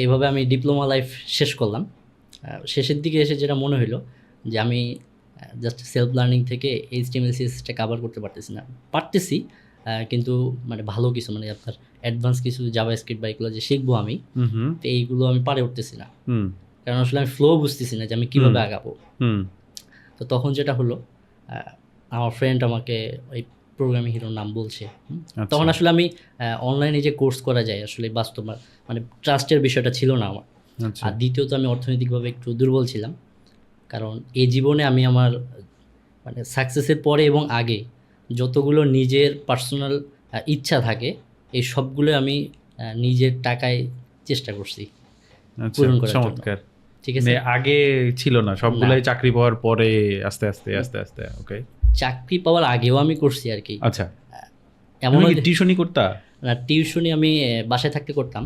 এইভাবে আমি diploma life শেষ করলাম। শেষের দিকে এসে যেটা মনে হলো যে আমি জাস্ট সেলফ লার্নিং থেকে HTML CSS-টা কাভার করতে পারতেছি, কিন্তু মানে ভালো কিছু মানে আপনার অ্যাডভান্স কিছু জাভাস্ক্রিপ্ট বা এগুলো যে শিখবো আমি, তো এইগুলো আমি পারে উঠতেছি না, কারণ আসলে আমি ফ্লো বুঝতেছি না যে আমি কীভাবে আগাবো। তো তখন যেটা হলো, আমার ফ্রেন্ড আমাকে ওই প্রোগ্রামিং হিরোর নাম বলছে। তখন আসলে আমি অনলাইনে যে কোর্স করা যায় আসলে বাস্তব মানে ট্রাস্টের বিষয়টা ছিল না আমার। আর দ্বিতীয়ত আমি অর্থনৈতিকভাবে একটু দুর্বল ছিলাম, কারণ এই জীবনে আমি আমার মানে সাকসেসের পরে এবং আগে যতগুলো নিজের পার্সোনাল ইচ্ছা থাকে এই সবগুলো আমি নিজের টাকায় চেষ্টা করছি পূরণ করার জন্য। ঠিক আছে, আগে ছিল না, সবগুলাই চাকরি পাওয়ার পরে আস্তে আস্তে আস্তে আস্তে। ওকে, চাকরি পাওয়ার আগেও আমি করছি আর কি। আচ্ছা, এমন টিউশনি করতা? না, টিউশনি আমি বাসায় থাকতে করতাম।